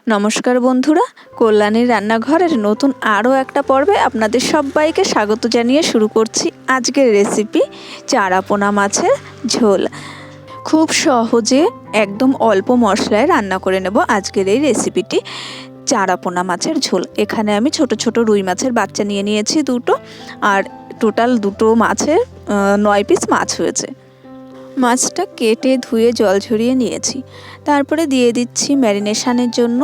নমস্কার বন্ধুরা, কল্যাণীর রান্নাঘরের নতুন আরও একটা পর্বে আপনাদের সবাইকে স্বাগত জানিয়ে শুরু করছি আজকের রেসিপি চারাপোনা মাছের ঝোল। খুব সহজে একদম অল্প মশলায় রান্না করে নেব আজকের এই রেসিপিটি চারাপোনা মাছের ঝোল। এখানে আমি ছোট ছোট রুই মাছের বাচ্চা নিয়ে নিয়েছি দুটো, আর টোটাল দুটো মাছের 9 পিস মাছ হয়েছে। মাছটা কেটে ধুয়ে জল ঝরিয়ে নিয়েছি। তারপরে দিয়ে দিচ্ছি ম্যারিনেশনের জন্য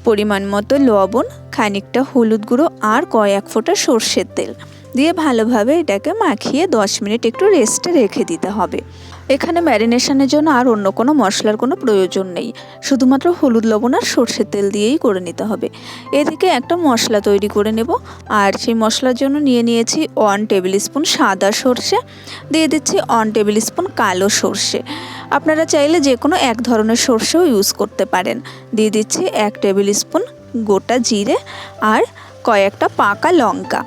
পরিমাণ মতো লবণ, খানিকটা হলুদ গুঁড়ো আর কয়েক ফোঁটা সর্ষের তেল দিয়ে ভালোভাবে এটাকে মাখিয়ে 10 মিনিট একটু রেস্টে রেখে দিতে হবে। এখানে ম্যারিনেশনের জন্য আর অন্য কোনো মশলার কোনো প্রয়োজন নেই, শুধুমাত্র হলুদ, লবণ আর সর্ষের তেল দিয়েই করে নিতে হবে। এদিকে একটা মশলা তৈরি করে নেব, আর সেই মশলার জন্য নিয়ে নিয়েছি 1 টেবিল স্পুন সাদা সর্ষে, দিয়ে দিচ্ছি 1 টেবিল স্পুন কালো সর্ষে। আপনারা চাইলে যে কোনো এক ধরনের সর্ষেও ইউজ করতে পারেন। দিয়ে দিচ্ছি 1 টেবিল স্পুন গোটা জিরে আর কয়েকটা পাকা লঙ্কা।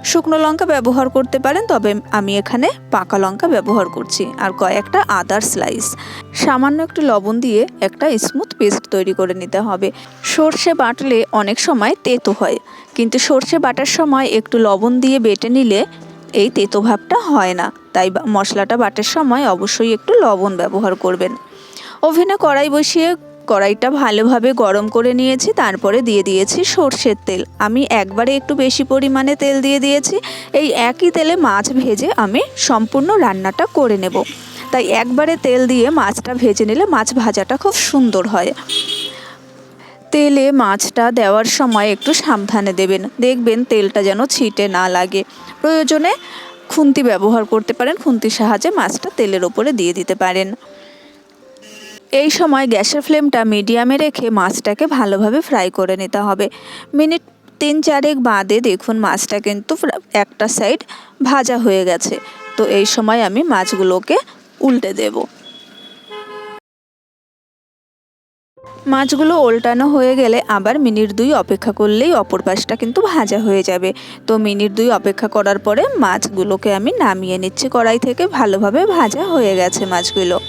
শুকনো লঙ্কা ব্যবহার করতে পারেন, তবে আমি এখানে পাকা লঙ্কা ব্যবহার করছি, আর কয়েকটা আদার স্লাইস। সামান্য একটু লবণ দিয়ে একটা স্মুথ পেস্ট তৈরি করে নিতে হবে। সর্ষে বাটলে অনেক সময় তেতো হয়, কিন্তু সর্ষে বাটার সময় একটু লবণ দিয়ে বেটে নিলে এই তেতো ভাবটা হয় না। তাই মশলাটা বাটার সময় অবশ্যই একটু লবণ ব্যবহার করবেন। ওভেনে কড়াই বসিয়ে কড়াইটা ভালোভাবে গরম করে নিয়েছি। তারপরে দিয়ে দিয়েছি সর্ষের তেল। আমি একবারে একটু বেশি পরিমাণে তেল দিয়ে দিয়েছি। এই একই তেলে মাছ ভেজে আমি সম্পূর্ণ রান্নাটা করে নেব, তাই একবারে তেল দিয়ে মাছটা ভেজে নিলে মাছ ভাজাটা খুব সুন্দর হয়। তেলে মাছটা দেওয়ার সময় একটু সাবধানে দেবেন, দেখবেন তেলটা যেন ছিটে না লাগে। প্রয়োজনে খুন্তি ব্যবহার করতে পারেন, খুন্তির সাহায্যে মাছটা তেলের ওপরে দিয়ে দিতে পারেন। এই সময় গ্যাসের ফ্লেমটা মিডিয়ামে রেখে মাছটাকে ভালোভাবে ফ্রাই করে নিতে হবে। মিনিট 3-4 বাদে দেখুন মাছটা কিন্তু একটা সাইড ভাজা হয়ে গেছে। তো এই সময় আমি মাছগুলোকে উল্টে দেব। মাছগুলো উল্টানো হয়ে গেলে আবার মিনিট 2 অপেক্ষা করলেই অপর পাশটা কিন্তু ভাজা হয়ে যাবে। তো মিনিট 2 অপেক্ষা করার পরে মাছগুলোকে আমি নামিয়ে নিচ্ছি কড়াই থেকে। ভালোভাবে ভাজা হয়ে গেছে মাছগুলো।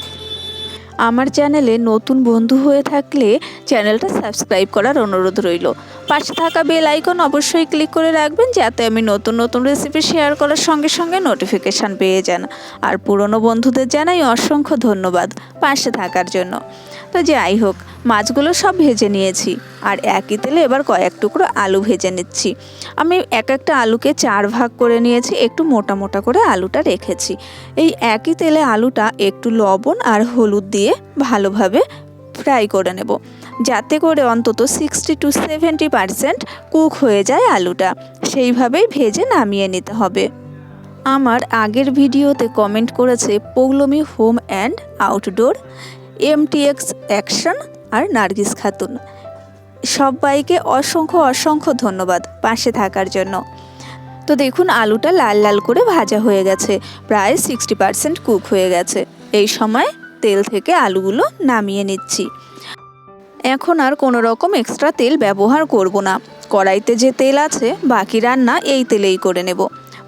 আমার চ্যানেলে নতুন বন্ধু হয়ে থাকলে চ্যানেলটা সাবস্ক্রাইব করার অনুরোধ রইল। পাশে থাকা বেল আইকন অবশ্যই ক্লিক করে রাখবেন, যাতে আমি নতুন নতুন রেসিপি শেয়ার করার সঙ্গে সঙ্গে নোটিফিকেশান পেয়ে যান। আর পুরনো বন্ধুদের জানাই অসংখ্য ধন্যবাদ পাশে থাকার জন্য। তো যাই হোক, মাছগুলো সব ভেজে নিয়েছি, আর একই তেলে এবার কয়েক টুকরো আলু ভেজে নিচ্ছি। আমি একটা আলুকে 4 ভাগ করে নিয়েছি, একটু মোটা মোটা করে আলুটা রেখেছি। এই একই তেলে আলুটা একটু লবণ আর হলুদ দিয়ে ভালোভাবে ফ্রাই করে নেব, যাতে করে অন্তত 60-70% কুক হয়ে যায় আলুটা। সেইভাবেই ভেজে নামিয়ে নিতে হবে। আমার আগের ভিডিওতে কমেন্ট করেছে Poulami home and outdoor, MTX action আর নার্গিস খাতুন। সবাইকে অসংখ্য ধন্যবাদ পাশে থাকার জন্য। তো দেখুন আলুটা লাল লাল করে ভাজা হয়ে গেছে, প্রায় 60% কুক হয়ে গেছে। এই সময় তেল থেকে আলুগুলো নামিয়ে নিচ্ছি। এখন আর কোনো রকম এক্সট্রা তেল ব্যবহার করব না। কড়াইতে যে তেল আছে বাকি রান্না এই তেলেই করে নেব।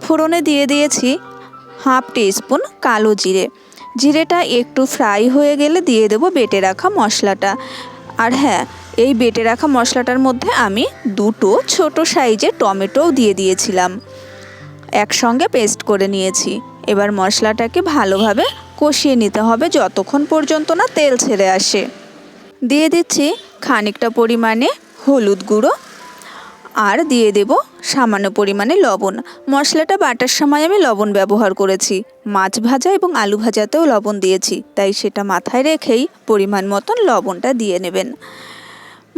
ফোড়নে দিয়ে দিয়েছি 1/2 টিস্পুন কালো জিরে। জিরেটা একটু ফ্রাই হয়ে গেলে দিয়ে দেব বেটে রাখা মশলাটা। আর হ্যাঁ, এই বেটে রাখা মশলাটার মধ্যে আমি 2টো ছোট সাইজের টমেটোও দিয়ে দিয়েছিলাম, একসঙ্গে পেস্ট করে নিয়েছি। এবার মশলাটাকে ভালোভাবে কষিয়ে নিতে হবে যতক্ষণ পর্যন্ত না তেল ছেড়ে আসে। দিয়ে দিচ্ছি খানিকটা পরিমাণে হলুদ গুঁড়ো, আর দিয়ে দেব সামান্য পরিমাণে লবণ। মশলাটা বাটার সময় আমি লবণ ব্যবহার করেছি, মাছ ভাজা এবং আলু ভাজাতেও লবণ দিয়েছি, তাই সেটা মাথায় রেখেই পরিমাণ মতন লবণটা দিয়ে নেবেন।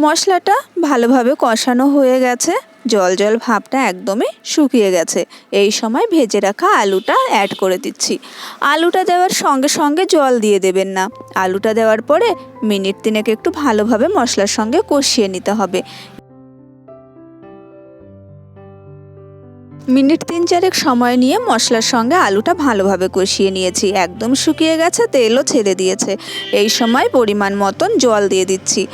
মশলাটা ভালোভাবে কষানো হয়ে গেছে, জল ভাবটা একদমই শুকিয়ে গেছে। এই সময় ভেজে রাখা আলুটা অ্যাড করে দিচ্ছি। আলুটা দেওয়ার সঙ্গে সঙ্গে জল দিয়ে দেবেন না। আলুটা দেওয়ার পরে মিনিট 3 একটু ভালোভাবে মশলার সঙ্গে কষিয়ে নিতে হবে। মিনিট 3-4 সময় নিয়ে মশলার সঙ্গে আলুটা ভালোভাবে কষিয়ে নিয়েছি। একদম শুকিয়ে গেছে, তেলও ছেড়ে দিয়েছে। এই সময় পরিমাণ মতন জল দিয়ে দিচ্ছি।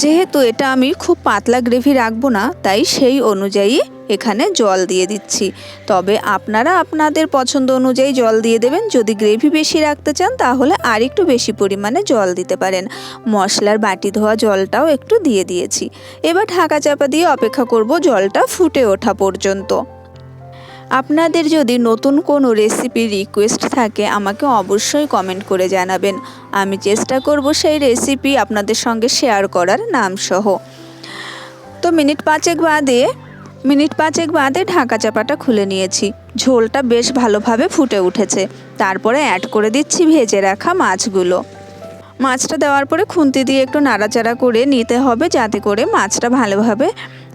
যেহেতু এটা আমি খুব পাতলা গ্রেভি রাখবো না, তাই সেই অনুযায়ী এখানে জল দিয়ে দিচ্ছি। তবে আপনারা আপনাদের পছন্দ অনুযায়ী জল দিয়ে দেবেন। যদি গ্রেভি বেশি রাখতে চান তাহলে আর একটু বেশি পরিমাণে জল দিতে পারেন। মশলার বাটি ধোয়া জলটাও একটু দিয়ে দিয়েছি। এবার ঢাকা চাপা দিয়ে অপেক্ষা করব জলটা ফুটে ওঠা পর্যন্ত। আপনাদের যদি নতুন কোনো রেসিপির রিকোয়েস্ট থাকে আমাকে অবশ্যই কমেন্ট করে জানাবেন। আমি চেষ্টা করব সেই রেসিপি আপনাদের সঙ্গে শেয়ার করার নামসহ। তো মিনিট পাঁচেক বাদে ঢাকা চাপাটা খুলে নিয়েছি। ঝোলটা বেশ ভালোভাবে ফুটে উঠেছে। তারপরে অ্যাড করে দিচ্ছি ভেজে রাখা মাছগুলো। মাছটা দেওয়ার পরে খুন্তি দিয়ে একটু নাড়াচাড়া করে নিতে হবে, যাতে করে মাছটা ভালোভাবে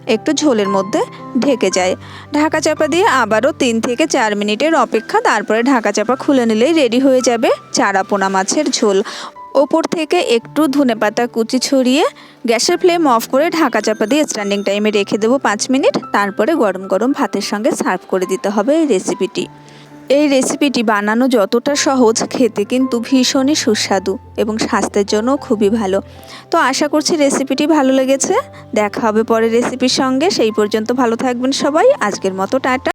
একটু ঝোলের মধ্যে ঢেকে যায়। ঢাকা চাপা দিয়ে আবারও 3 থেকে 4 মিনিটের অপেক্ষা। তারপরে ঢাকা চাপা খুলে নিলেই রেডি হয়ে যাবে চারা পোনা মাছের ঝোল। ওপর থেকে একটু ধনেপাতা কুচি ছড়িয়ে গ্যাসের ফ্লেম অফ করে ঢাকা চাপা দিয়ে স্ট্যান্ডিং টাইমে রেখে দেবো 5 মিনিট। তারপরে গরম গরম ভাতের সঙ্গে সার্ভ করে দিতে হবে এই রেসিপিটি বানানো যতটা সহজ, খেতে কিন্তু ভীষণই সুস্বাদু এবং স্বাস্থ্যের জন্য খুবই ভালো। তো আশা করছি রেসিপিটি ভালো লেগেছে। দেখা হবে পরের রেসিপির সঙ্গে। সেই পর্যন্ত ভালো থাকবেন সবাই। আজকের মতো টাটা।